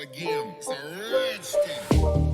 again. It's a rich thing.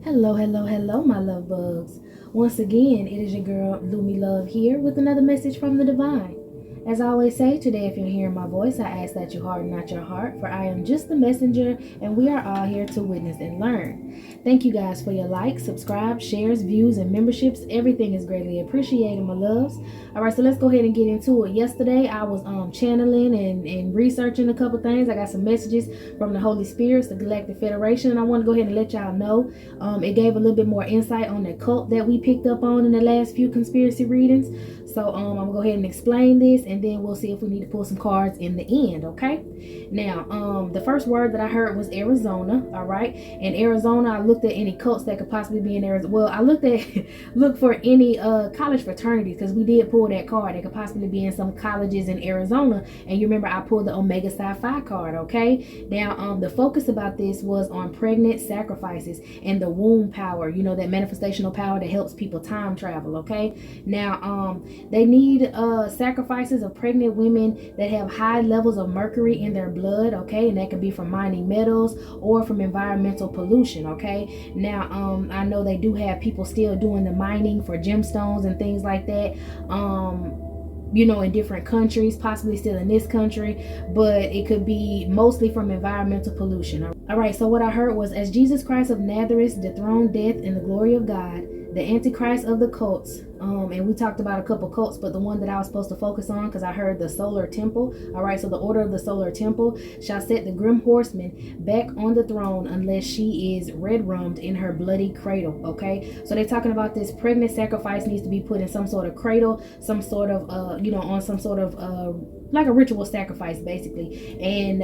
Hello, my love bugs. Once again, it is your girl, Lumi Love, here with another message from the divine. As I always say, today, if you're hearing my voice, I ask that you harden not your heart, for I am just the messenger, and we are all here to witness and learn. Thank you guys for your likes, subscribe, shares, views, and memberships. Everything is greatly appreciated, my loves. All right, so let's go ahead and get into it. Yesterday, I was channeling and researching a couple things. I got some messages from the Holy Spirits, the Galactic Federation, and I want to go ahead and let y'all know. It gave a little bit more insight on the cult that we picked up on in the last few conspiracy readings. So I'm gonna go ahead and explain this, and then we'll see if we need to pull some cards in the end. Okay. Now, the first word that I heard was Arizona. All right. In Arizona, I looked at any cults that could possibly be in Arizona. Well, I looked for any college fraternities, because we did pull that card. That could possibly be in some colleges in Arizona. And you remember I pulled the Omega Psi Phi card. Okay. Now, the focus about this was on pregnant sacrifices and the womb power. You know, that manifestational power that helps people time travel. Okay. Now, they need sacrifices of pregnant women that have high levels of mercury in their blood, okay? And that could be from mining metals or from environmental pollution, okay? Now, I know they do have people still doing the mining for gemstones and things like that. You know, in different countries, possibly still in this country, but it could be mostly from environmental pollution. All right, so what I heard was, as Jesus Christ of Nazareth dethroned death in the glory of God, the Antichrist of the cults, and we talked about a couple cults, but the one that I was supposed to focus on, because I heard the solar temple. All right, so the order of the solar temple shall set the grim horseman back on the throne unless she is red-rummed in her bloody cradle. Okay, so they're talking about this pregnant sacrifice needs to be put in some sort of cradle, some sort of on some sort of like a ritual sacrifice, basically. And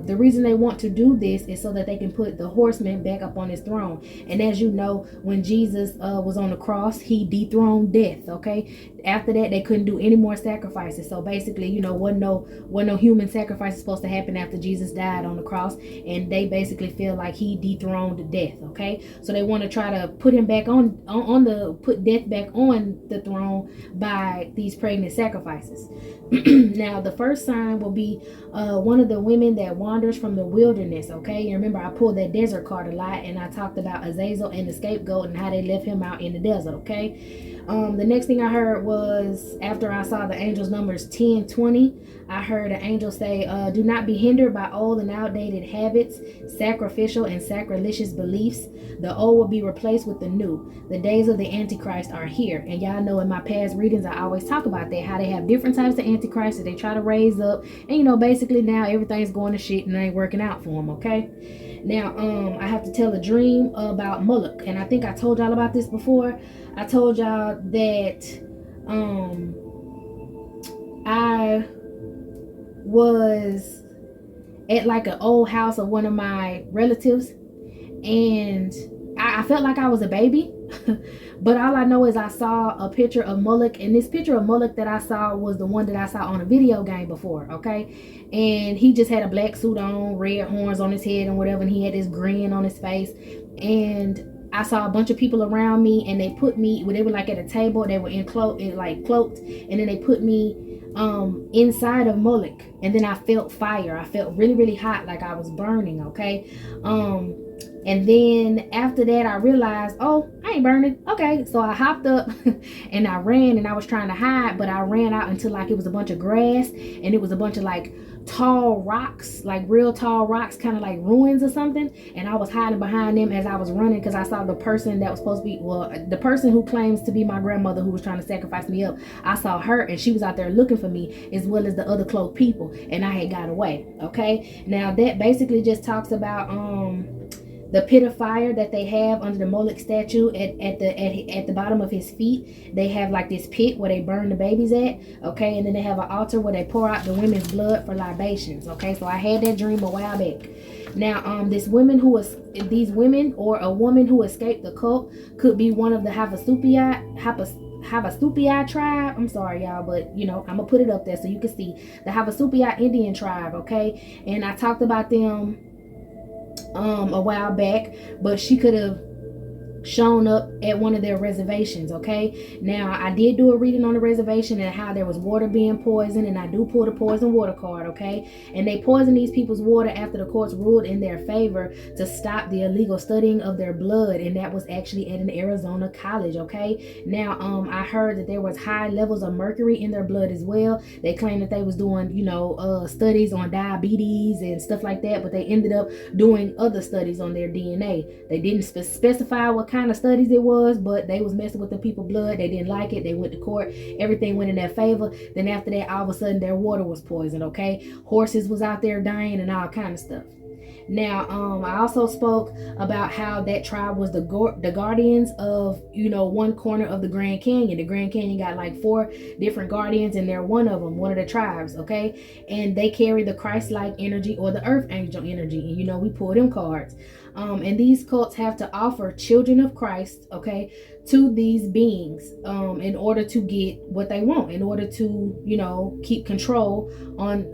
the reason they want to do this is so that they can put the horseman back up on his throne. And as you know, when Jesus was on the cross, he dethroned death. Okay, after that they couldn't do any more sacrifices. So basically, you know, wasn't no human sacrifice supposed to happen after Jesus died on the cross, and they basically feel like he dethroned death. Okay, so they want to try to put him back put death back on the throne by these pregnant sacrifices. Now, the first sign will be one of the women that wanders from the wilderness. Okay, you remember I pulled that desert card a lot, and I talked about Azazel and the scapegoat and how they left him out in the desert. Okay, the next thing I heard was, after I saw the angels numbers 10-20, I heard an angel say, do not be hindered by old and outdated habits, sacrificial and sacrilegious beliefs. The old will be replaced with the new. The days of the Antichrist are here. And y'all know in my past readings, I always talk about that, how they have different types of Antichrist that they try to raise up. And, you know, basically now everything's going to shit and it ain't working out for them, okay? Now, I have to tell a dream about Moloch. And I think I told y'all about this before. I told y'all that I was at like an old house of one of my relatives, and I felt like I was a baby. But all I know is I saw a picture of Moloch, and this picture of Moloch that I saw was the one that I saw on a video game before. Okay, and he just had a black suit on, red horns on his head and whatever, and he had this grin on his face. And I saw a bunch of people around me, and they put me, they were like at a table, they were cloaked, and then they put me inside of Moloch. And then I felt fire. I felt really, really hot, like I was burning. Okay, and then after that I realized, oh, I ain't burning. Okay, so I hopped up and I ran, and I was trying to hide, but I ran out until like it was a bunch of grass, and it was a bunch of like tall rocks, like real tall rocks, kind of like ruins or something. And I was hiding behind them as I was running, because I saw the person that was supposed to be, well, the person who claims to be my grandmother, who was trying to sacrifice me up. I saw her, and she was out there looking for me, as well as the other cloaked people, and I had got away. Okay, now that basically just talks about the pit of fire that they have under the Moloch statue at the bottom of his feet. They have like this pit where they burn the babies at. Okay, and then they have an altar where they pour out the women's blood for libations. Okay, so I had that dream a while back. Now, these women or a woman who escaped the cult could be one of the Havasupai tribe. I'm sorry, y'all, but you know, I'm gonna put it up there so you can see the Havasupai Indian tribe, okay? And I talked about them a while back, but she could have shown up at one of their reservations. Okay, now I did do a reading on the reservation and how there was water being poisoned, and I do pull the poison water card. Okay, and they poisoned these people's water after the courts ruled in their favor to stop the illegal studying of their blood, and that was actually at an Arizona college. Okay, now I heard that there was high levels of mercury in their blood as well. They claimed that they was doing, you know, studies on diabetes and stuff like that, but they ended up doing other studies on their DNA. They didn't specify what kind of studies it was, but they was messing with the people's blood. They didn't like it. They went to court. Everything went in their favor. Then after that, all of a sudden their water was poisoned. Okay, horses was out there dying and all kind of stuff. Now, I also spoke about how that tribe was the guardians of, you know, one corner of the Grand Canyon. The Grand Canyon got like 4 different guardians, and they're one of them, one of the tribes, okay? And they carry the Christ-like energy or the earth angel energy. And, you know, we pull them cards. And these cults have to offer children of Christ, okay, to these beings in order to get what they want, in order to, you know, keep control on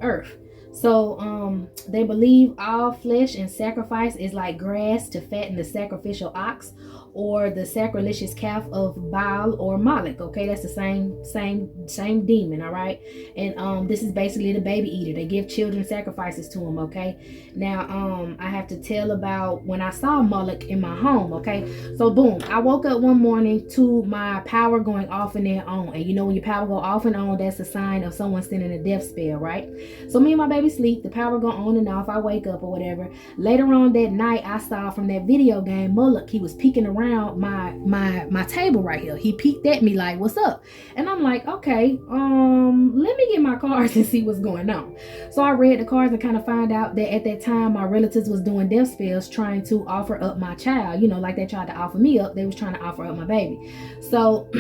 earth. So they believe all flesh and sacrifice is like grass to fatten the sacrificial ox, or the sacrilegious calf of Baal or Moloch. Okay, that's the same demon. All right, and this is basically the baby eater. They give children sacrifices to him. Okay, now I have to tell about when I saw Moloch in my home. Okay, so boom, I woke up one morning to my power going off and then on, and you know when your power go off and on, that's a sign of someone sending a death spell, right? So me and my baby sleep, the power go on and off, I wake up or whatever. Later on that night, I saw from that video game Moloch, he was peeking around my table right here. He peeked at me like, what's up? And I'm like, okay, let me get my cards and see what's going on. So I read the cards and kind of find out that at that time my relatives was doing death spells trying to offer up my child. You know, like they tried to offer me up, they was trying to offer up my baby. So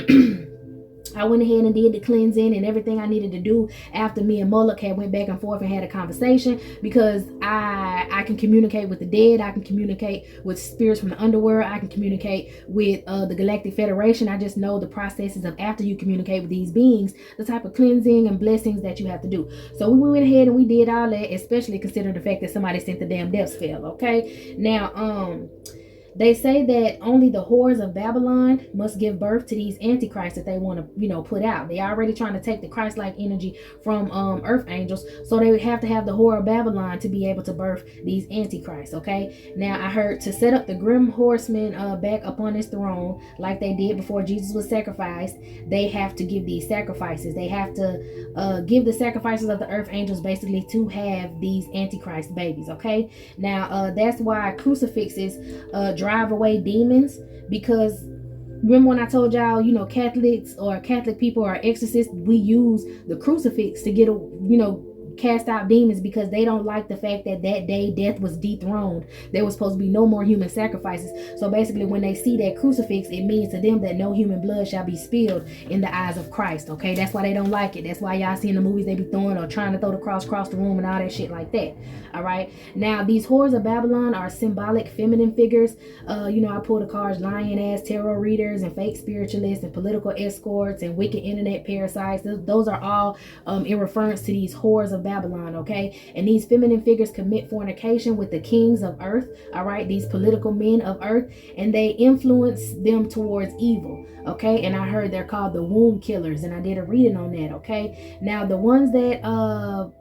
I went ahead and did the cleansing and everything I needed to do after me and Moloch had went back and forth and had a conversation, because I can communicate with the dead. I can communicate with spirits from the underworld. I can communicate with the Galactic Federation. I just know the processes of after you communicate with these beings, the type of cleansing and blessings that you have to do. So we went ahead and we did all that, especially considering the fact that somebody sent the damn death spell. Okay, now they say that only the whores of Babylon must give birth to these antichrists that they want to, you know, put out. They already trying to take the Christ-like energy from earth angels, so they would have to have the whore of Babylon to be able to birth these antichrists. Okay, now I heard to set up the grim horsemen back upon his throne like they did before Jesus was sacrificed, they have to give these sacrifices. They have to give the sacrifices of the earth angels basically to have these antichrist babies. Okay, now that's why crucifixes drive away demons, because remember when I told y'all, you know, Catholics or Catholic people or exorcists, we use the crucifix to get a, you know, cast out demons, because they don't like the fact that that day death was dethroned. There was supposed to be no more human sacrifices. So basically when they see that crucifix, it means to them that no human blood shall be spilled in the eyes of Christ. Okay, that's why they don't like it. That's why y'all see in the movies they be throwing or trying to throw the cross across the room and all that shit like that. All right, now these whores of Babylon are symbolic feminine figures. You know, I pulled the cards lying ass tarot readers and fake spiritualists and political escorts and wicked internet parasites. Those are all in reference to these whores of Babylon. Okay, and these feminine figures commit fornication with the kings of earth. All right, these political men of earth, and they influence them towards evil. Okay, and I heard they're called the womb killers, and I did a reading on that. Okay, now the ones that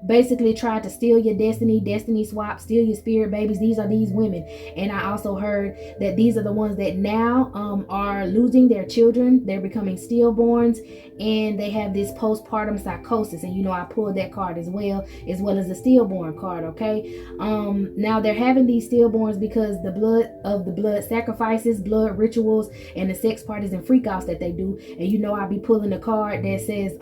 basically try to steal your destiny swap, steal your spirit babies, these are these women. And I also heard that these are the ones that now are losing their children. They're becoming stillborns, and they have this postpartum psychosis. And you know, I pulled that card as well as the stillborn card. Okay, now they're having these stillborns because the blood sacrifices, blood rituals, and the sex parties and freakouts that they do. And you know, I'll be pulling a card that says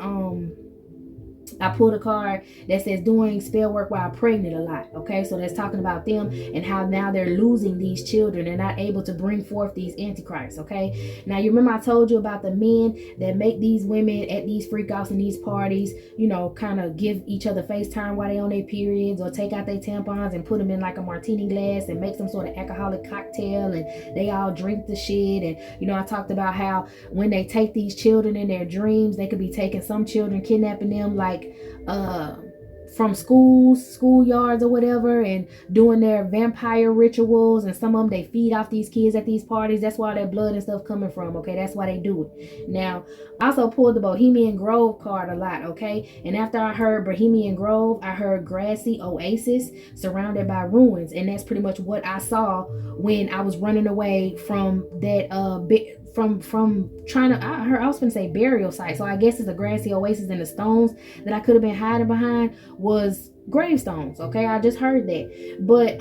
I pulled a card that says doing spell work while pregnant a lot. Okay, so that's talking about them and how now they're losing these children. They're not able to bring forth these antichrists. Okay, now you remember I told you about the men that make these women at these freakouts and these parties, you know, kind of give each other FaceTime while they on their periods, or take out their tampons and put them in like a martini glass and make some sort of alcoholic cocktail, and they all drink the shit. And you know, I talked about how when they take these children in their dreams, they could be taking some children, kidnapping them like from schoolyards or whatever, and doing their vampire rituals, and some of them they feed off these kids at these parties. That's where that blood and stuff coming from. Okay, that's why they do it. Now, I also pulled the Bohemian Grove card a lot. Okay, and after I heard Bohemian Grove, I heard grassy oasis surrounded by ruins, and that's pretty much what I saw when I was running away from that from trying to, I was gonna say burial site, so I guess it's a grassy oasis, and the stones that I could have been hiding behind was gravestones. Okay, I just heard that. But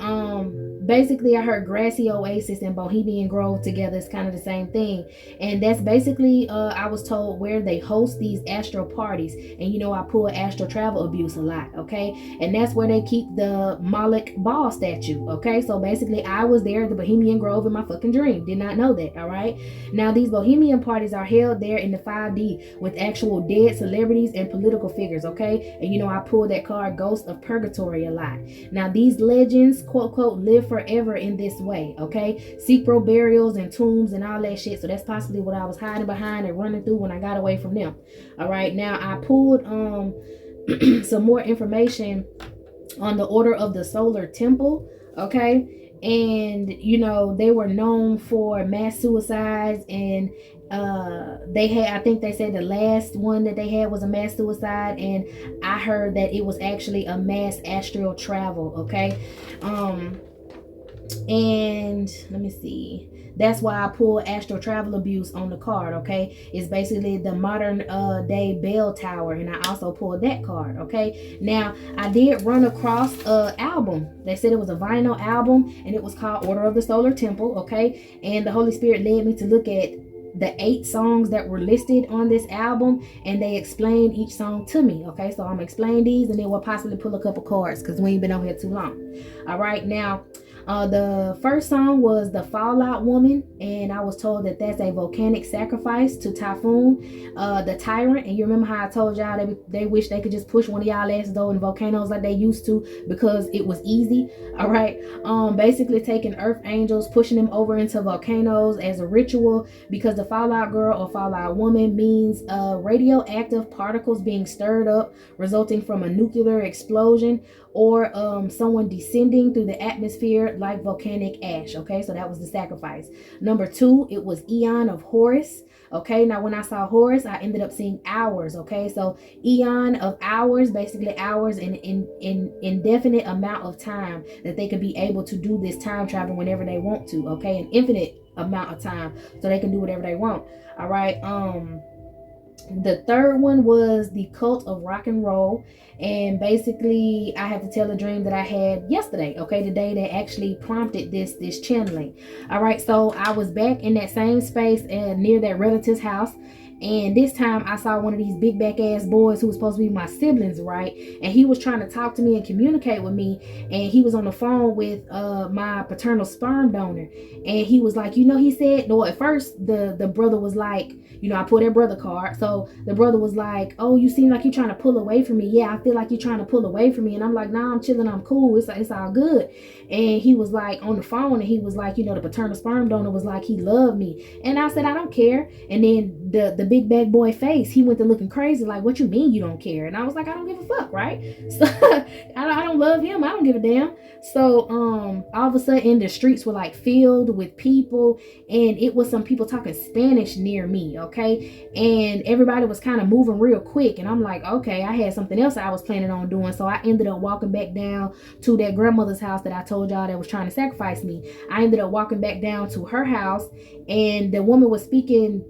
basically I heard grassy oasis and Bohemian Grove together. It's kind of the same thing, and that's basically I was told where they host these astral parties. And you know, I pull astral travel abuse a lot. Okay, and that's where they keep the Moloch ball statue. Okay, so basically I was there at the Bohemian Grove in my fucking dream. Did not know that. All right, now these Bohemian parties are held there in the 5D with actual dead celebrities and political figures. Okay, and you know, I pulled that card Ghost of Purgatory a lot. Now these legends, quote quote, live forever in this way. Okay, secret burials and tombs and all that shit. So that's possibly what I was hiding behind and running through when I got away from them. All right, now I pulled some more information on the Order of the Solar Temple. Okay, and you know, they were known for mass suicides, and they had, I think they said the last one that they had was a mass suicide, and I heard that it was actually a mass astral travel. Okay, and let me see, that's why I pulled astral travel abuse on the card. Okay, it's basically the modern day bell tower, and I also pulled that card. Okay, now I did run across a album. They said it was a vinyl album, and it was called Order of the Solar Temple. Okay, and the Holy Spirit led me to look at the 8 songs that were listed on this album, and they explained each song to me. Okay, so I'm gonna explain these, and then we'll possibly pull a couple cards because we ain't been on here too long. All right, now the first song was The Fallout Woman, and I was told that that's a volcanic sacrifice to Typhoon, the tyrant. And you remember how I told y'all they wish they could just push one of y'all asses though in volcanoes like they used to because it was easy. All right, basically taking earth angels, pushing them over into volcanoes as a ritual, because the Fallout Girl or Fallout Woman means radioactive particles being stirred up resulting from a nuclear explosion, or someone descending through the atmosphere like volcanic ash. Okay, so that was the sacrifice. Number 2, it was Eon of Horus. Okay, now when I saw Horus, I ended up seeing hours. Okay, so Eon of hours, basically hours in indefinite amount of time that they could be able to do this time travel whenever they want to. Okay, an infinite amount of time, so they can do whatever they want. All right, the third one was the Cult of Rock and Roll, and basically I have to tell a dream that I had yesterday. Okay, the day that actually prompted this channeling. All right, so I was back in that same space near that relative's house, and this time I saw one of these big back ass boys who was supposed to be my siblings, right? And he was trying to talk to me and communicate with me, and he was on the phone with my paternal sperm donor, and he was like, you know, he said, no, at first the brother was like, you know, I pulled their brother card. So the brother was like, oh, you seem like you're trying to pull away from me. Yeah, I feel like you're trying to pull away from me. And I'm like, nah, I'm chilling, I'm cool, it's all good. And he was like on the phone, and he was like, you know, the paternal sperm donor was like, he loved me. And I said, I don't care. And then the big bad boy face, he went to looking crazy, like, what you mean you don't care? And I was like, I don't give a fuck, right? So I don't love him, I don't give a damn. So all of a sudden the streets were like filled with people, and it was some people talking Spanish near me. Okay, and everybody was kind of moving real quick, and I'm like, okay, I had something else I was planning on doing. So I ended up walking back down to that grandmother's house that I told y'all that was trying to sacrifice me. I ended up walking back down to her house, and the woman was speaking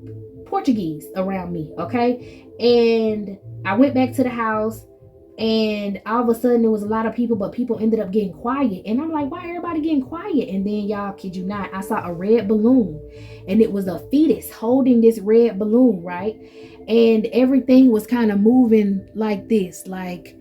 Portuguese around me. Okay, and I went back to the house. And all of a sudden there was a lot of people, but people ended up getting quiet. And I'm like, why everybody getting quiet? And then, y'all, kid you not, I saw a red balloon, and it was a fetus holding this red balloon, right? And everything was kind of moving like this, like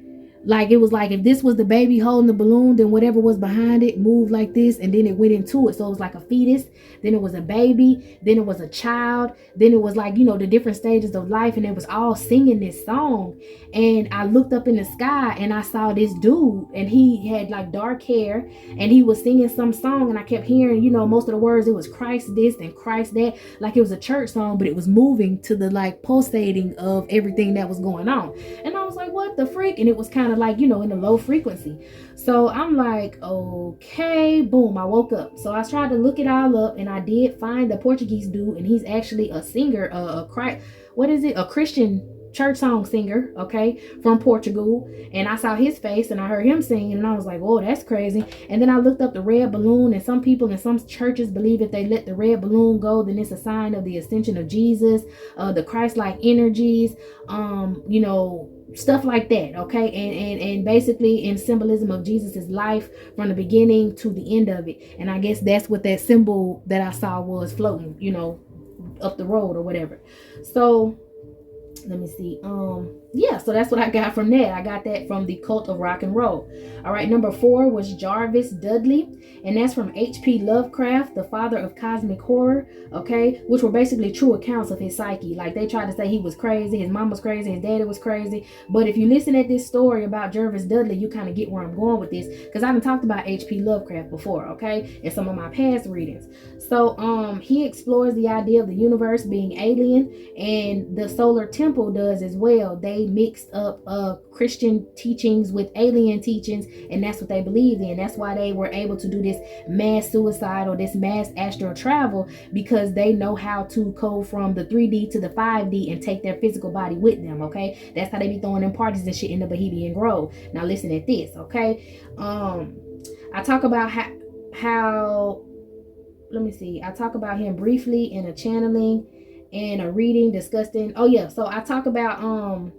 it was like if this was the baby holding the balloon, then whatever was behind it moved like this, and then it went into it. So it was like a fetus, then it was a baby, then it was a child, then it was like, the different stages of life, and it was all singing this song. And I looked up in the sky and I saw this dude, and he had like dark hair, and he was singing some song, and I kept hearing, most of the words, it was Christ this and Christ that, like it was a church song, but it was moving to the like pulsating of everything that was going on. And I was like, what the freak? And it was kind of like, in a low frequency. So I'm like, okay, boom, I woke up. So I tried to look it all up, and I did find the Portuguese dude, and he's actually a singer, a Christian church song singer, okay, from Portugal. And I saw his face and I heard him singing, and I was like, oh, that's crazy. And then I looked up the red balloon, and some people in some churches believe if they let the red balloon go, then it's a sign of the ascension of Jesus, the Christ-like energies, stuff like that, okay. And basically in symbolism of Jesus's life from the beginning to the end of it. And I guess that's what that symbol that I saw was floating, up the road or whatever. So let me see. Yeah, so that's what I got from that. I got that from the Cult of Rock and Roll. All right, number 4 was Jarvis Dudley, and that's from H.P. Lovecraft, the father of cosmic horror, okay, which were basically true accounts of his psyche. Like, they tried to say he was crazy, his mom was crazy, his daddy was crazy. But if you listen at this story about Jarvis Dudley, you kind of get where I'm going with this, because I've talked about H.P. Lovecraft before, okay, in some of my past readings. So he explores the idea of the universe being alien, and the Solar Temple does as well. They mixed up Christian teachings with alien teachings, and that's what they believed in. That's why they were able to do this mass suicide or this mass astral travel, because they know how to go from the 3D to the 5D and take their physical body with them, okay? That's how they be throwing them parties and shit in the Bohemian Grove. Now listen at this, okay? I talk about how let me see. I talk about him briefly in a channeling and a reading discussing. Oh yeah, so I talk about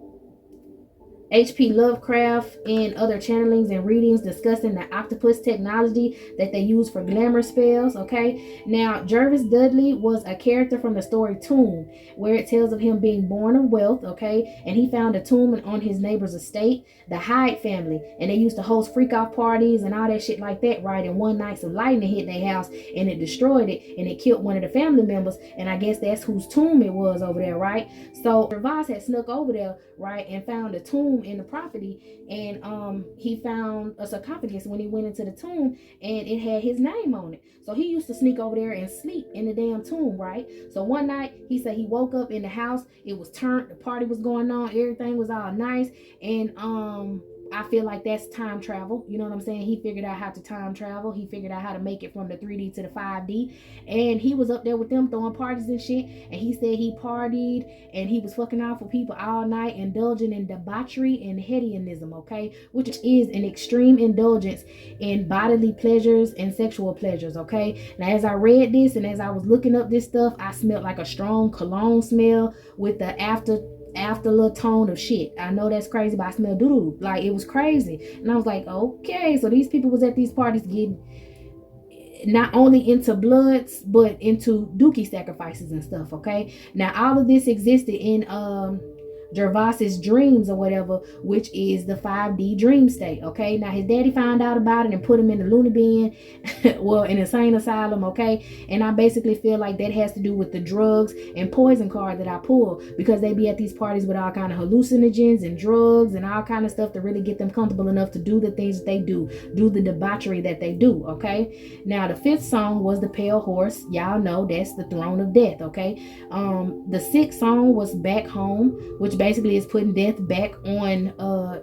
H.P. Lovecraft and other channelings and readings discussing the octopus technology that they use for glamour spells, okay? Now, Jarvis Dudley was a character from the story Tomb, where it tells of him being born of wealth, okay? And he found a tomb on his neighbor's estate, the Hyde family, and they used to host freak-off parties and all that shit like that, right? And one night some lightning hit their house and it destroyed it, and it killed one of the family members, and I guess that's whose tomb it was over there, right? So Gervais had snuck over there, right, and found a tomb in the property, and he found a sarcophagus when he went into the tomb, and it had his name on it. So he used to sneak over there and sleep in the damn tomb, right? So one night he said he woke up in the house, it was turned, the party was going on, everything was all nice, and I feel like that's time travel. You know what I'm saying? He figured out how to time travel. He figured out how to make it from the 3D to the 5D. And he was up there with them throwing parties and shit. And he said he partied and he was fucking off with people all night, indulging in debauchery and hedonism, okay? Which is an extreme indulgence in bodily pleasures and sexual pleasures, okay? Now, as I read this and as I was looking up this stuff, I smelled like a strong cologne smell with the after little tone of shit. I know that's crazy, but I smell doo-doo. Like, it was crazy. And I was like, okay, so these people was at these parties getting not only into bloods, but into dookie sacrifices and stuff, okay? Now, all of this existed in Gervais's dreams or whatever, which is the 5D dream state, okay? Now, his daddy found out about it and put him in the loony bin, well, in insane asylum, okay? And I basically feel like that has to do with the drugs and poison card that I pull, because they be at these parties with all kind of hallucinogens and drugs and all kind of stuff to really get them comfortable enough to do the things that they do the debauchery that they do, okay? Now, the 5th song was The Pale Horse. Y'all know that's the throne of death, okay? The 6th song was Back Home, which basically is putting death back on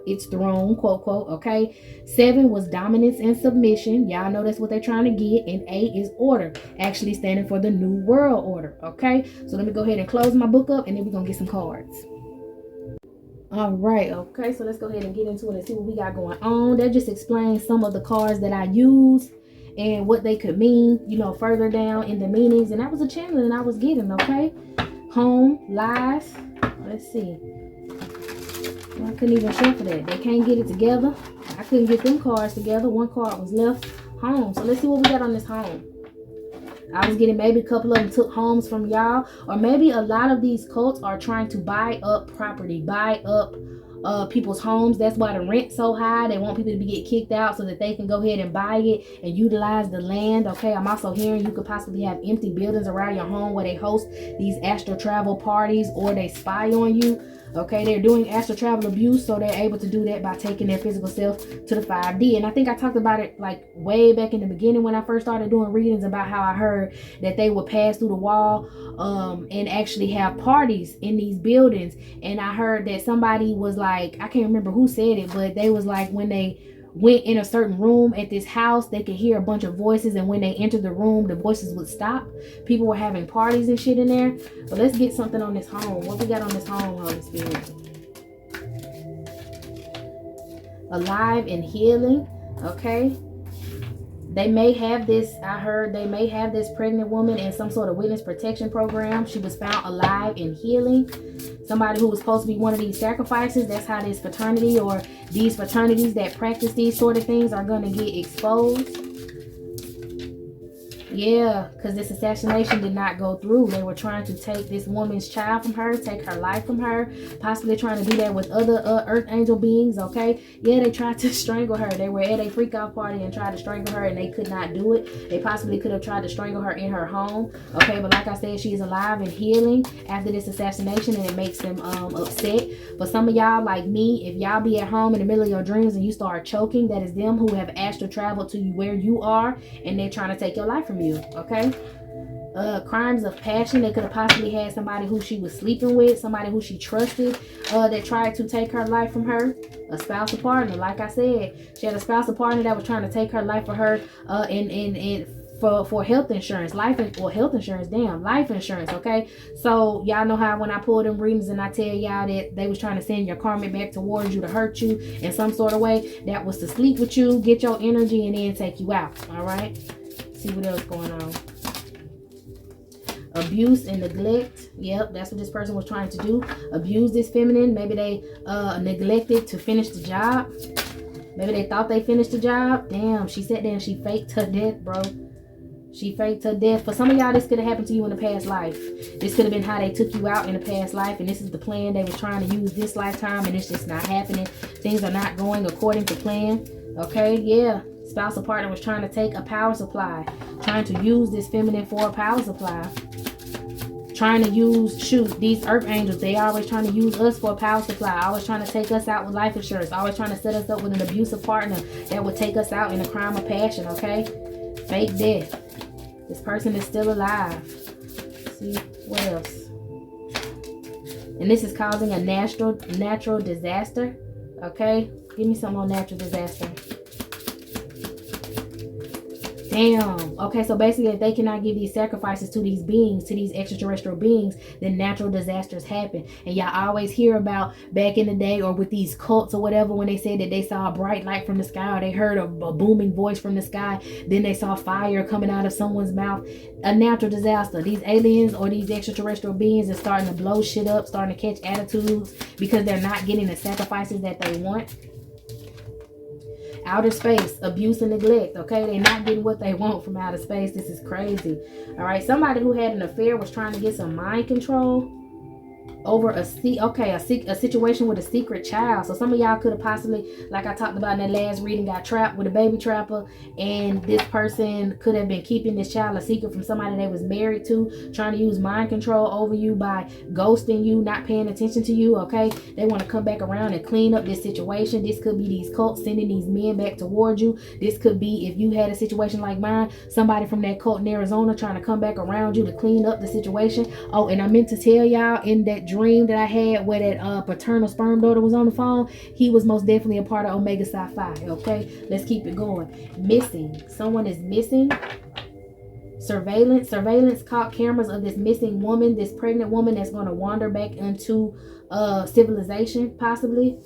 its throne, quote, quote, okay? 7 was Dominance and Submission. Y'all know that's what they're trying to get. And 8 is Order, actually standing for the New World Order, okay? So let me go ahead and close my book up, and then we're going to get some cards. All right, okay, so let's go ahead and get into it and see what we got going on. That just explains some of the cards that I use and what they could mean, you know, further down in the meanings. And that was a channeling I was getting, okay? Home, life. Let's see. I couldn't even shuffle that. They can't get it together. I couldn't get them cards together. One card was left home. So let's see what we got on this home. I was getting maybe a couple of them took homes from y'all, or maybe a lot of these cults are trying to buy up property, buy up people's homes. That's why the rent's so high. They want people to get kicked out so that they can go ahead and buy it and utilize the land. Okay, I'm also hearing you could possibly have empty buildings around your home where they host these astral travel parties or they spy on you. Okay, they're doing astral travel abuse, so they're able to do that by taking their physical self to the 5D. And I think I talked about it like way back in the beginning when I first started doing readings about how I heard that they would pass through the wall and actually have parties in these buildings. And I heard that somebody was like, I can't remember who said it, but they was like when they went in a certain room at this house, they could hear a bunch of voices, and when they entered the room, the voices would stop. People were having parties and shit in there. But let's get something on this home. What we got on this home, Holy Spirit? Alive and healing. Okay. They may have this, I heard they may have this pregnant woman in some sort of witness protection program. She was found alive and healing. Somebody who was supposed to be one of these sacrifices. That's how this fraternity or these fraternities that practice these sort of things are going to get exposed. Yeah, because this assassination did not go through. They were trying to take this woman's child from her, take her life from her, possibly trying to do that with other earth angel beings, okay? Yeah, they tried to strangle her. They were at a freak out party and tried to strangle her, and they could not do it. They possibly could have tried to strangle her in her home, okay? But like I said, she is alive and healing after this assassination, and it makes them upset. But some of y'all, like me, if y'all be at home in the middle of your dreams and you start choking, that is them who have astral traveled to where you are, and they're trying to take your life from you. Okay, crimes of passion. They could have possibly had somebody who she was sleeping with, somebody who she trusted, that tried to take her life from her. A spousal partner, like I said, she had a spousal partner that was trying to take her life for her, for health insurance, life insurance. Okay, so y'all know how when I pull them readings and I tell y'all that they was trying to send your karma back towards you to hurt you in some sort of way, that was to sleep with you, get your energy, and then take you out. All right. See what else going on. Abuse and neglect. Yep, that's what this person was trying to do. Abuse this feminine. Maybe they neglected to finish the job. Maybe they thought they finished the job. Damn, she sat there and she faked her death, bro. She faked her death. For some of y'all, this could have happened to you in the past life. This could have been how they took you out in the past life, and this is the plan they were trying to use this lifetime, and it's just not happening. Things are not going according to plan. Okay, yeah. Spousal partner was trying to take a power supply, trying to use this feminine for a power supply, trying to use, these earth angels, they always trying to use us for a power supply, always trying to take us out with life insurance, always trying to set us up with an abusive partner that would take us out in a crime of passion. Okay, fake death. This person is still alive. See what else? And this is causing a natural disaster. Okay, give me some more natural disaster. Damn. Okay, so basically if they cannot give these sacrifices to these beings, to these extraterrestrial beings, then natural disasters happen. And y'all always hear about back in the day or with these cults or whatever, when they said that they saw a bright light from the sky or they heard a booming voice from the sky, then they saw fire coming out of someone's mouth. A natural disaster. These aliens or these extraterrestrial beings are starting to blow shit up, starting to catch attitudes because they're not getting the sacrifices that they want. Outer space, abuse and neglect. Okay, they're not getting what they want from outer space. This is crazy. All right, somebody who had an affair was trying to get some mind control over a situation with a secret child. So some of y'all could have possibly, like I talked about in that last reading, got trapped with a baby trapper, and this person could have been keeping this child a secret from somebody they was married to, trying to use mind control over you by ghosting you, not paying attention to you. Okay, they want to come back around and clean up this situation. This could be these cults sending these men back towards you. This could be, if you had a situation like mine, somebody from that cult in Arizona trying to come back around you to clean up the situation. Oh, and I meant to tell y'all, in that dream that I had where that paternal sperm daughter was on the phone, he was most definitely a part of Omega Psi Phi. Okay, let's keep it going. Missing. Someone is missing. Surveillance caught cameras of this missing woman, this pregnant woman that's going to wander back into civilization, possibly.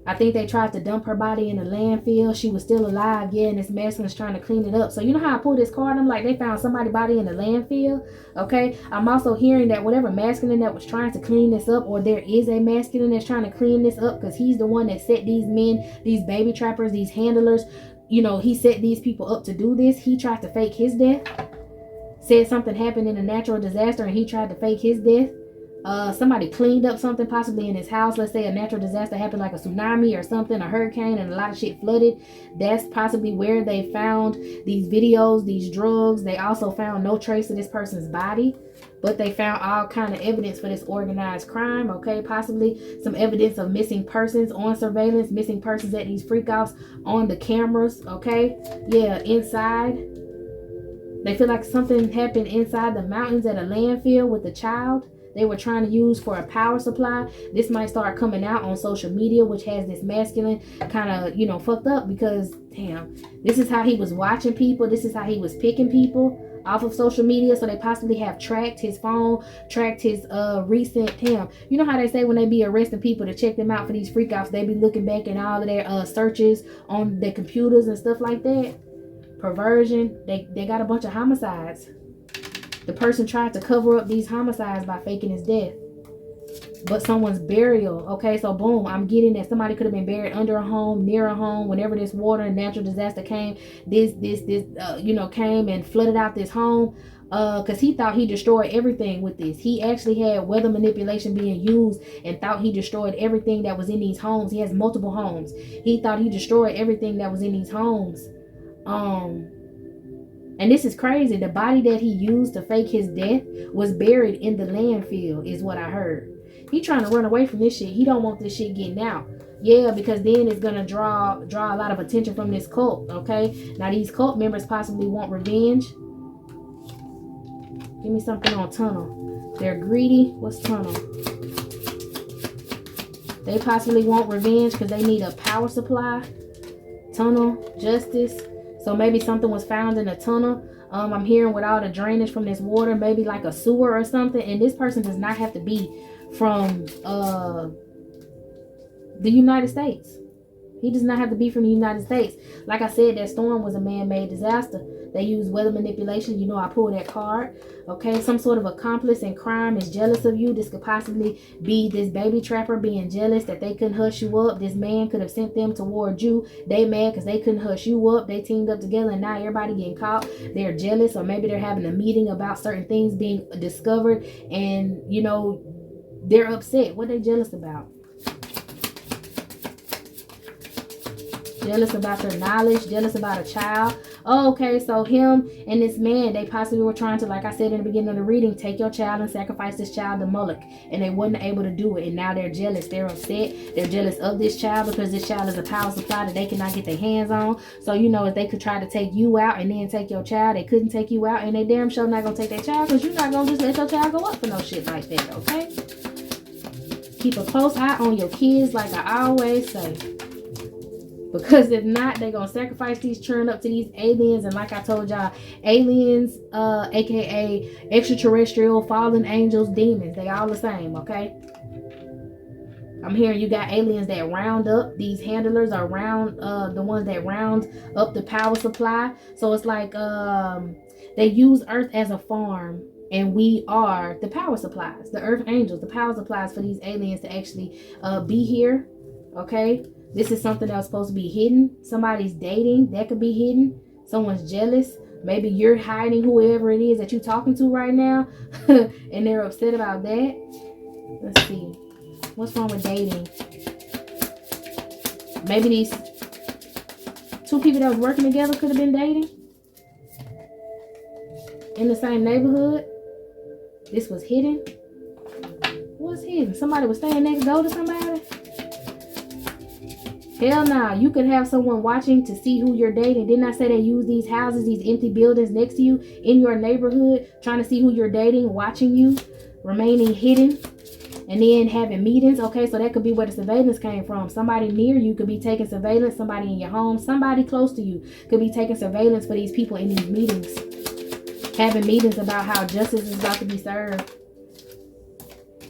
I think they tried to dump her body in a landfill. She was still alive, yeah, and this masculine's trying to clean it up. So you know how I pulled this card? I'm like, they found somebody's body in the landfill, okay? I'm also hearing that whatever masculine that was trying to clean this up, or there is a masculine that's trying to clean this up, because he's the one that set these men, these baby trappers, these handlers, you know, he set these people up to do this. He tried to fake his death. Said something happened in a natural disaster and he tried to fake his death. Somebody cleaned up something possibly in his house. Let's say a natural disaster happened, like a tsunami or something, a hurricane, and a lot of shit flooded. That's possibly where they found these videos, these drugs. They also found no trace of this person's body, but they found all kind of evidence for this organized crime, okay? Possibly some evidence of missing persons on surveillance, missing persons at these freakouts on the cameras, okay? Yeah, inside. They feel like something happened inside the mountains at a landfill with a child they were trying to use for a power supply. This might start coming out on social media, which has this masculine kind of, you know, fucked up, because damn, this is how he was watching people. This is how he was picking people off of social media. So they possibly have tracked his phone, tracked his recent, damn, you know how they say when they be arresting people to check them out for these freakouts, they be looking back in all of their searches on their computers and stuff like that. Perversion. They got a bunch of homicides. The person tried to cover up these homicides by faking his death. But someone's burial, okay? So boom, I'm getting that somebody could have been buried under a home, near a home, whenever this water and natural disaster came. This you know, came and flooded out this home. Because he thought he destroyed everything with this. He actually had weather manipulation being used and thought he destroyed everything that was in these homes. He has multiple homes. He thought he destroyed everything that was in these homes. And this is crazy. The body that he used to fake his death was buried in the landfill, is what I heard. He trying to run away from this shit. He don't want this shit getting out. Yeah, because then it's gonna draw a lot of attention from this cult. Okay, now these cult members possibly want revenge. Give me something on tunnel. They're greedy. What's tunnel? They possibly want revenge because they need a power supply. Tunnel, justice. So maybe something was found in a tunnel. I'm hearing with all the drainage from this water, maybe like a sewer or something. And this person does not have to be from the United States. He does not have to be from the United States. Like I said, that storm was a man-made disaster. They used weather manipulation. You know, I pulled that card. Okay, some sort of accomplice in crime is jealous of you. This could possibly be this baby trapper being jealous that they couldn't hush you up. This man could have sent them toward you. They mad because they couldn't hush you up. They teamed up together and now everybody getting caught. They're jealous, or maybe they're having a meeting about certain things being discovered, and you know, they're upset. What they jealous about? Jealous about their knowledge, jealous about a child. Oh, okay, so him and this man, they possibly were trying to, like I said in the beginning of the reading, take your child and sacrifice this child to Moloch, and they wasn't able to do it, and now they're jealous. They're upset. They're jealous of this child because this child is a power supply that they cannot get their hands on. So you know, if they could try to take you out and then take your child, they couldn't take you out, and they damn sure not gonna take their child, because you're not gonna just let your child go up for no shit like that. Okay, keep a close eye on your kids, like I always say. Because if not, they're going to sacrifice these children up to these aliens. And like I told y'all, aliens, aka extraterrestrial, fallen angels, demons, they all the same, okay? I'm hearing you got aliens that round up. These handlers are the ones that round up the power supply. So it's like they use Earth as a farm. And we are the power supplies, the Earth angels, the power supplies for these aliens to actually be here, okay? This is something that was supposed to be hidden. Somebody's dating, that could be hidden. Someone's jealous. Maybe you're hiding whoever it is that you're talking to right now. And they're upset about that. Let's see. What's wrong with dating? Maybe these two people that was working together could have been dating. In the same neighborhood. This was hidden. What's hidden? Somebody was staying next door to somebody? Hell nah, you could have someone watching to see who you're dating. Didn't I say they use these houses, these empty buildings next to you in your neighborhood, trying to see who you're dating, watching you, remaining hidden, and then having meetings? Okay, so that could be where the surveillance came from. Somebody near you could be taking surveillance, somebody in your home, somebody close to you could be taking surveillance for these people in these meetings, having meetings about how justice is about to be served.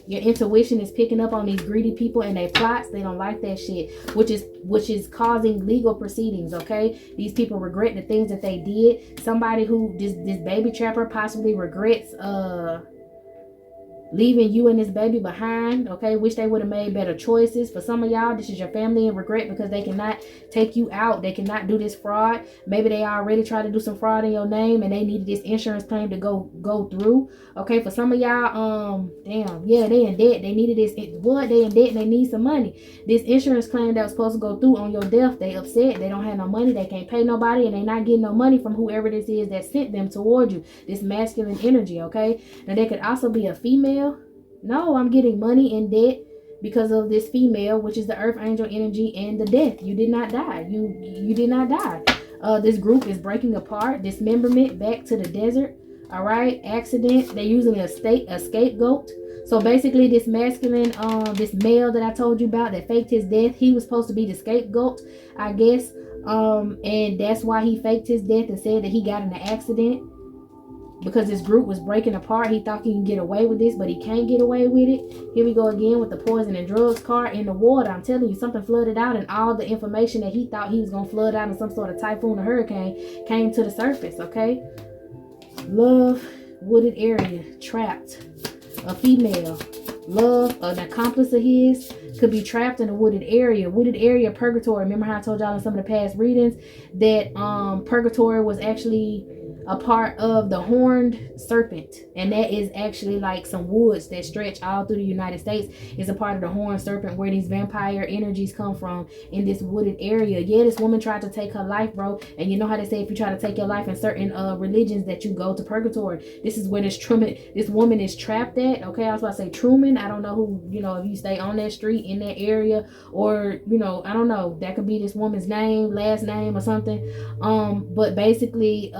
Your intuition is picking up on these greedy people and their plots. They don't like that shit, which is causing legal proceedings. Okay, these people regret the things that they did. Somebody who this baby trapper possibly regrets leaving you and this baby behind. Okay, wish they would have made better choices. For some of y'all, this is your family in regret because they cannot take you out. They cannot do this fraud. Maybe they already tried to do some fraud in your name and they needed this insurance claim to go through. Okay, for some of y'all, damn, yeah, they in debt. They needed this. They in debt and they need some money. This insurance claim that was supposed to go through on your death, they upset. They don't have no money. They can't pay nobody, and they not getting no money from whoever this is that sent them toward you. This masculine energy. Okay, now they could also be a female. No, I'm getting money in debt because of this female, which is the earth angel energy and the death. You did not die. You did not die. This group is breaking apart. Dismemberment, back to the desert. All right, accident. They're using a scapegoat. So basically, this masculine, this male that I told you about that faked his death, he was supposed to be the scapegoat, I guess. And that's why he faked his death and said that he got in an accident. Because this group was breaking apart, he thought he can get away with this, but he can't get away with it. Here we go again with the poison and drugs card in the water. I'm telling you, something flooded out, and all the information that he thought he was going to flood out in some sort of typhoon or hurricane came to the surface, okay? Love, wooded area, trapped. A female. Love, an accomplice of his, could be trapped in a wooded area. Wooded area, purgatory. Remember how I told y'all in some of the past readings that purgatory was actually a part of the horned serpent, and that is actually like some woods that stretch all through the United States. Is a part of the horned serpent where these vampire energies come from in this wooded area. Yeah, this woman tried to take her life, bro, and you know how they say if you try to take your life in certain religions that you go to purgatory. This is where this woman is trapped at. Okay, I was about to say Truman. I don't know who, if you stay on that street in that area, or I don't know, that could be this woman's name, last name or something. But basically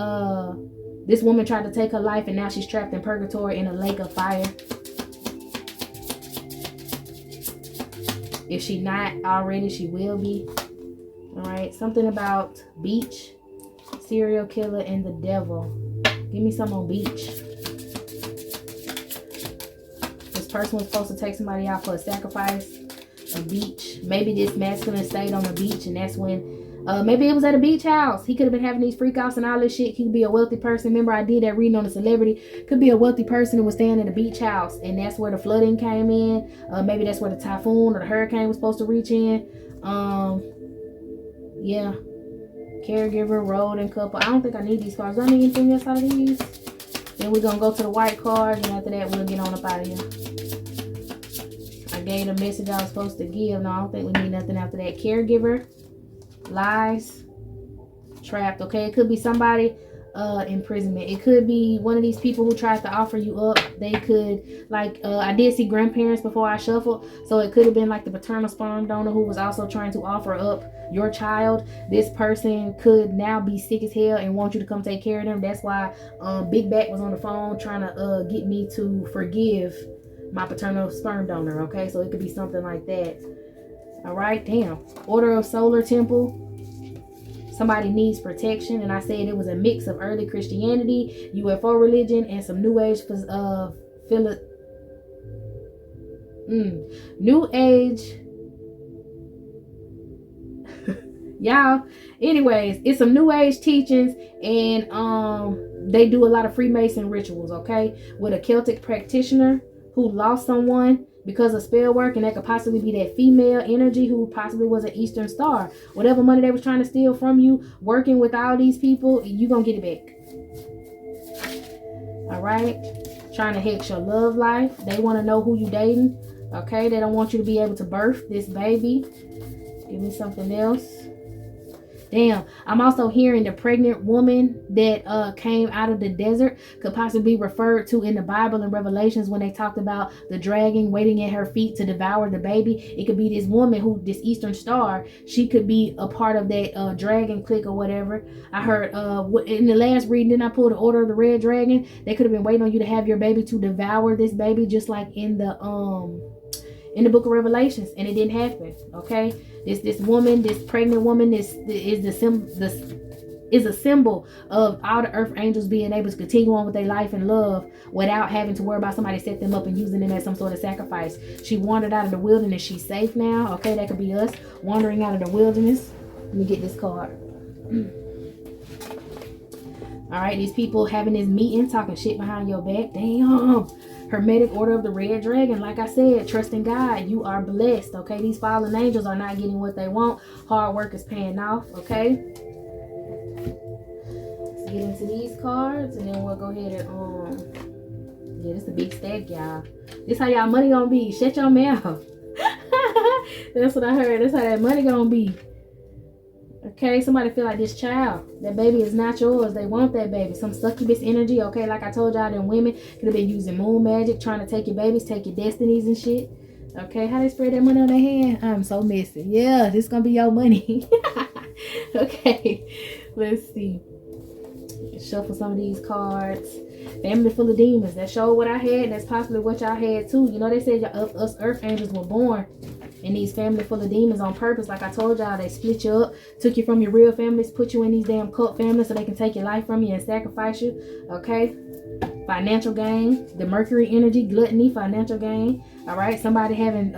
this woman tried to take her life, and now she's trapped in purgatory in a lake of fire. If she not already, she will be. All right, something about beach, serial killer, and the devil. Give me some on beach. This person was supposed to take somebody out for a sacrifice. A beach. Maybe this masculine stayed on the beach, and that's when maybe it was at a beach house. He could have been having these freakouts and all this shit. He could be a wealthy person. Remember, I did that reading on a celebrity. Could be a wealthy person who was staying at a beach house, and that's where the flooding came in. Maybe that's where the typhoon or the hurricane was supposed to reach in. Yeah. Caregiver, road, and couple. I don't think I need these cards. Do I need anything else out of these? Then we're gonna go to the white cards, and after that, we'll get on up out of here. I gave the message I was supposed to give. No, I don't think we need nothing after that. Caregiver. Lies, trapped. Okay, it could be somebody imprisonment. It could be one of these people who tries to offer you up. They could, like, I did see grandparents before I shuffled, so it could have been like the paternal sperm donor who was also trying to offer up your child. This person could now be sick as hell and want you to come take care of them. That's why Big Back was on the phone trying to get me to forgive my paternal sperm donor. Okay, so it could be something like that. All right, damn. Order of Solar Temple. Somebody needs protection, and I said it was a mix of early Christianity, UFO religion, and some New Age New Age. Y'all. Anyways, it's some New Age teachings, and they do a lot of Freemason rituals. Okay, with a Celtic practitioner who lost someone because of spell work, and that could possibly be that female energy who possibly was an Eastern Star. Whatever money they was trying to steal from you, working with all these people, you gonna get it back. All right, trying to hex your love life. They want to know who you dating. Okay, they don't want you to be able to birth this baby. Give me something else. Damn, I'm also hearing the pregnant woman that came out of the desert could possibly be referred to in the Bible and Revelations when they talked about the dragon waiting at her feet to devour the baby. It could be this woman who, this Eastern Star, she could be a part of that dragon clique or whatever. I heard in the last reading, then I pulled the Order of the Red Dragon. They could have been waiting on you to have your baby to devour this baby, just like in the book of Revelations, and it didn't happen. Okay, this woman, this pregnant woman, this is the is a symbol of all the earth angels being able to continue on with their life and love without having to worry about somebody set them up and using them as some sort of sacrifice. She wandered out of the wilderness. She's safe now. Okay, that could be us wandering out of the wilderness. Let me get this card. All right, these people having this meeting, talking shit behind your back. Damn. Hermetic order of the red dragon. Like I said, trust in God. You are blessed. Okay, these fallen angels are not getting what they want. Hard work is paying off. Okay. Let's get into these cards, and then we'll go ahead and yeah, this is a big stack, y'all. This how y'all money gonna be. Shut your mouth. That's what I heard. That's how that money gonna be. Okay, somebody feel like this child, that baby is not yours. They want that baby. Some succubus energy. Okay, like I told y'all, them women could have been using moon magic, trying to take your babies, take your destinies and shit. Okay, how they spread that money on their hand? I'm so messy. Yeah, this gonna be your money. Okay, let's see. Shuffle some of these cards. Family full of demons. That showed what I had. That's possibly what y'all had too. You know, they said us earth angels were born in these family full of demons on purpose. Like I told y'all, they split you up, took you from your real families, put you in these damn cult families so they can take your life from you and sacrifice you. Okay, financial gain, the Mercury energy, gluttony, financial gain. All right, somebody having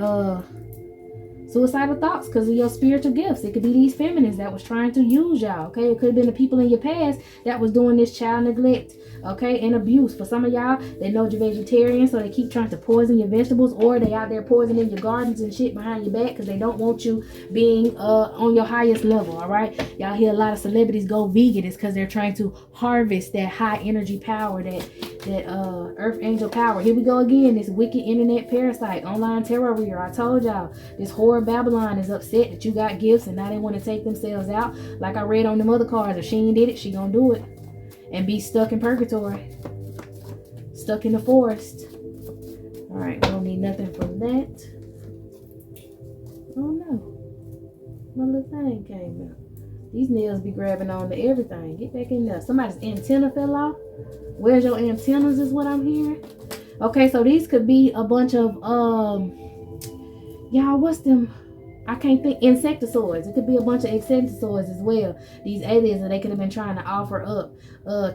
suicidal thoughts because of your spiritual gifts. It could be these feminines that was trying to use y'all. Okay, it could have been the people in your past that was doing this child neglect, okay, and abuse. For some of y'all, they know you're vegetarian, so they keep trying to poison your vegetables, or they out there poisoning your gardens and shit behind your back because they don't want you being on your highest level. All right, y'all hear a lot of celebrities go vegan. It's because they're trying to harvest that high energy power, that earth angel power. Here we go again, this wicked internet parasite, online terror reader. I told y'all, this horror Babylon is upset that you got gifts and now they want to take themselves out. Like I read on them other cards, if she ain't did it, she gonna do it and be stuck in purgatory, stuck in the forest. All right, we don't need nothing from that. Oh no, my little thing came out. These nails be grabbing on to everything. Get back in there. Somebody's antenna fell off. Where's your antennas is what I'm hearing. Okay, so these could be a bunch of y'all, what's them? I can't think. Insectoids. It could be a bunch of insectoids as well. These aliens that they could have been trying to offer up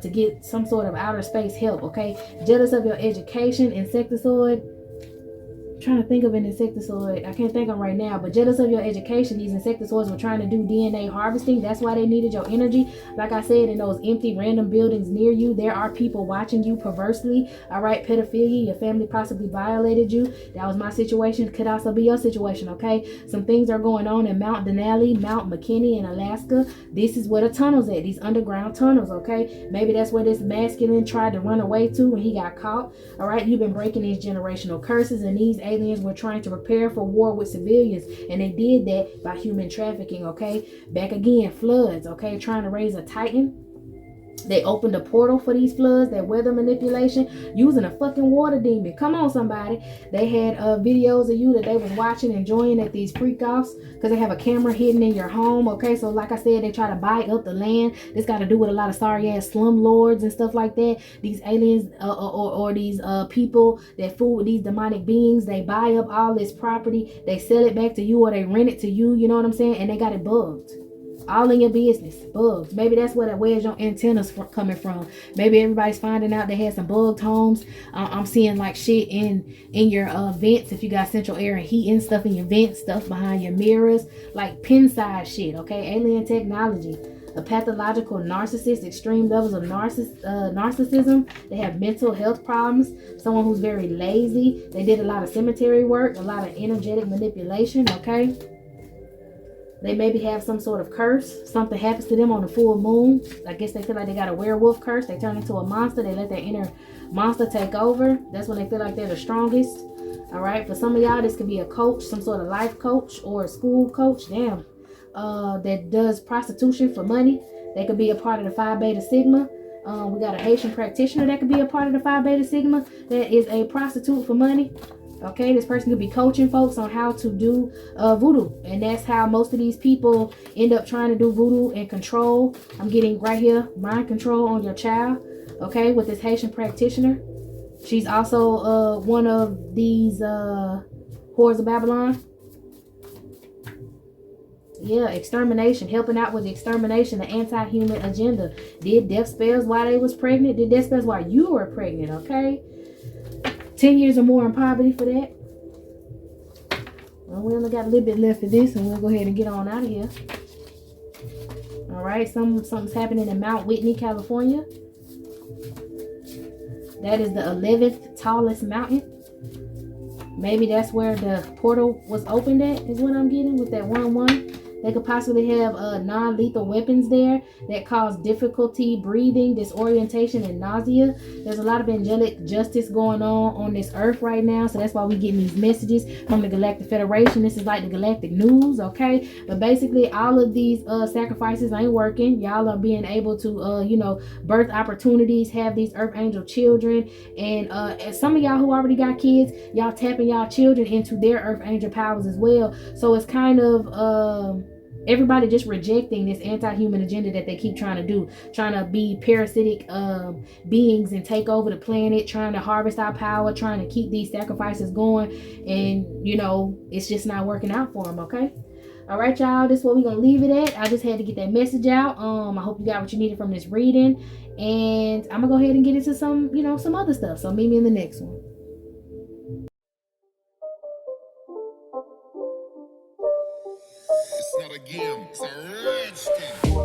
to get some sort of outer space help. Okay, jealous of your education, insectoid. Trying to think of an insectoid. I can't think of right now, but jealous of your education, these insectoids were trying to do DNA harvesting. That's why they needed your energy. Like I said, in those empty random buildings near you, there are people watching you perversely. All right, pedophilia, your family possibly violated you. That was my situation. Could also be your situation. Okay, some things are going on in Mount Denali, Mount McKinney in Alaska. This is where the tunnels at, these underground tunnels. Okay, maybe that's where this masculine tried to run away to when he got caught. All right, you've been breaking these generational curses, and these aliens were trying to prepare for war with civilians, and they did that by human trafficking. Okay, back again, floods. Okay, trying to raise a titan. They opened a portal for these floods, that weather manipulation, using a fucking water demon. Come on, somebody. They had videos of you that they was watching, enjoying at these freak offs, because they have a camera hidden in your home. Okay, so like I said, they try to buy up the land. This got to do with a lot of sorry ass slum lords and stuff like that. These aliens or these people that fool with these demonic beings, they buy up all this property, they sell it back to you, or they rent it to you. You know what I'm saying? And they got it bugged. All in your business, bugs. Maybe that's where's your antennas coming from. Maybe everybody's finding out they had some bugged homes. I'm seeing like shit in your vents. If you got central air and heat and stuff in your vents, stuff behind your mirrors, like pin size shit. Okay, alien technology. A pathological narcissist, extreme levels of narcissism. They have mental health problems. Someone who's very lazy. They did a lot of cemetery work, a lot of energetic manipulation. Okay. They maybe have some sort of curse. Something happens to them on the full moon. I guess they feel like they got a werewolf curse. They turn into a monster. They let their inner monster take over. That's when they feel like they're the strongest. All right. For some of y'all, this could be a coach, some sort of life coach or a school coach. Damn. That does prostitution for money. They could be a part of the Phi Beta Sigma. We got a Haitian practitioner that could be a part of the Phi Beta Sigma that is a prostitute for money. Okay, this person could be coaching folks on how to do voodoo. And that's how most of these people end up trying to do voodoo and control. I'm getting right here, mind control on your child. Okay, with this Haitian practitioner. She's also one of these whores of Babylon. Yeah, extermination, helping out with the extermination, the anti-human agenda. Did death spells while they was pregnant? Did death spells while you were pregnant, okay? 10 years or more in poverty for that. Well, we only got a little bit left of this, and we'll go ahead and get on out of here. All right, something's happening in Mount Whitney, California. That is the 11th tallest mountain. Maybe that's where the portal was opened at, is what I'm getting with that 1-1. They could possibly have non-lethal weapons there that cause difficulty breathing, disorientation, and nausea. There's a lot of angelic justice going on this earth right now, so that's why we getting these messages from the Galactic Federation. This is like the galactic news, okay? But basically, all of these sacrifices ain't working. Y'all are being able to, birth opportunities, have these Earth Angel children, and some of y'all who already got kids, y'all tapping y'all children into their Earth Angel powers as well. So it's kind of everybody just rejecting this anti-human agenda that they keep trying to do, trying to be parasitic beings and take over the planet, trying to harvest our power, trying to keep these sacrifices going, and it's just not working out for them. Okay, all right, y'all, this is where we're gonna leave it at. I just had to get that message out. I hope you got what you needed from this reading, and I'm gonna go ahead and get into some other stuff. So meet me in the next one. It's not a game, it's a rich thing.